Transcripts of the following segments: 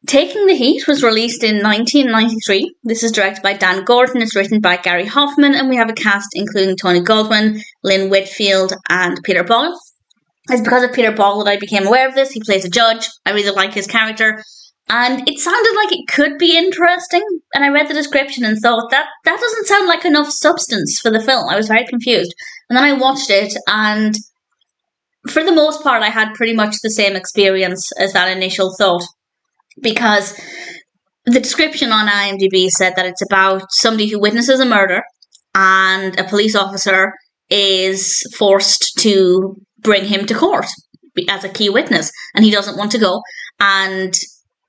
Taking the Heat was released in 1993. This is directed by Dan Gordon. It's written by Gary Hoffman, and we have a cast including Tony Goldwyn, Lynn Whitfield, and Peter Boyle. It's because of Peter Boyle that I became aware of this. He plays a judge. I really like his character. And it sounded like it could be interesting. And I read the description and thought, that doesn't sound like enough substance for the film. I was very confused. And then I watched it, and for the most part, I had pretty much the same experience as that initial thought. Because the description on IMDb said that it's about somebody who witnesses a murder, and a police officer is forced to bring him to court as a key witness, and he doesn't want to go. And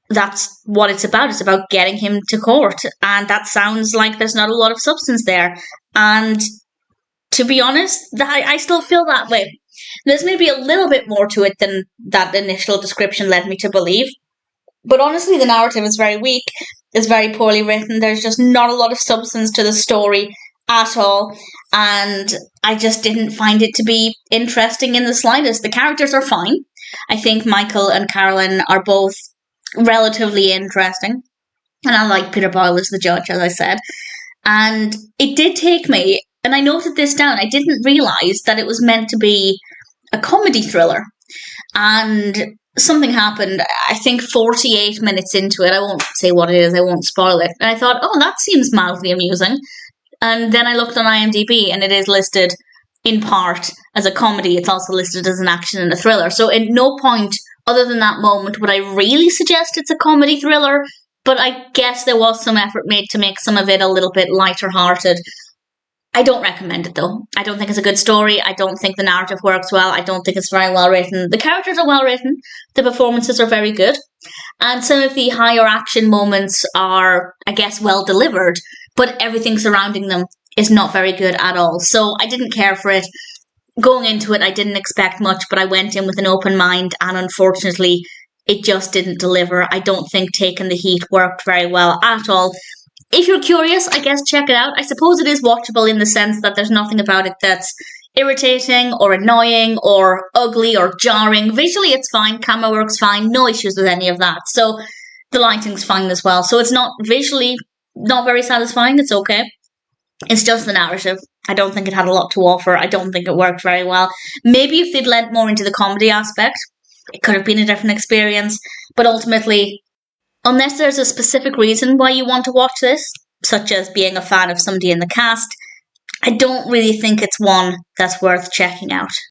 that's what it's about. It's about getting him to court. And that sounds like there's not a lot of substance there. And to be honest, I still feel that way. There's maybe a little bit more to it than that initial description led me to believe. But honestly, the narrative is very weak. It's very poorly written. There's just not a lot of substance to the story at all. And I just didn't find it to be interesting in the slightest. The characters are fine. I think Michael and Carolyn are both relatively interesting. And I like Peter Boyle as the judge, as I said. And it did take me, and I noted this down, I didn't realise that it was meant to be a comedy thriller. And something happened, I think 48 minutes into it. I won't say what it is, I won't spoil it. And I thought, oh, that seems mildly amusing. And then I looked on IMDb, and it is listed in part as a comedy. It's also listed as an action and a thriller. So at no point other than that moment would I really suggest it's a comedy thriller. But I guess there was some effort made to make some of it a little bit lighter hearted. I don't recommend it, though. I don't think it's a good story. I don't think the narrative works well. I don't think it's very well written. The characters are well written. The performances are very good. And some of the higher action moments are, I guess, well delivered. But everything surrounding them is not very good at all. So I didn't care for it. Going into it, I didn't expect much, but I went in with an open mind. And unfortunately, it just didn't deliver. I don't think Taking the Heat worked very well at all. If you're curious, I guess check it out. I suppose it is watchable in the sense that there's nothing about it that's irritating or annoying or ugly or jarring. Visually, it's fine. Camera works fine. No issues with any of that. So the lighting's fine as well. So it's not visually not very satisfying. It's okay. It's just the narrative. I don't think it had a lot to offer. I don't think it worked very well. Maybe if they'd lent more into the comedy aspect, it could have been a different experience. But ultimately, unless there's a specific reason why you want to watch this, such as being a fan of somebody in the cast, I don't really think it's one that's worth checking out.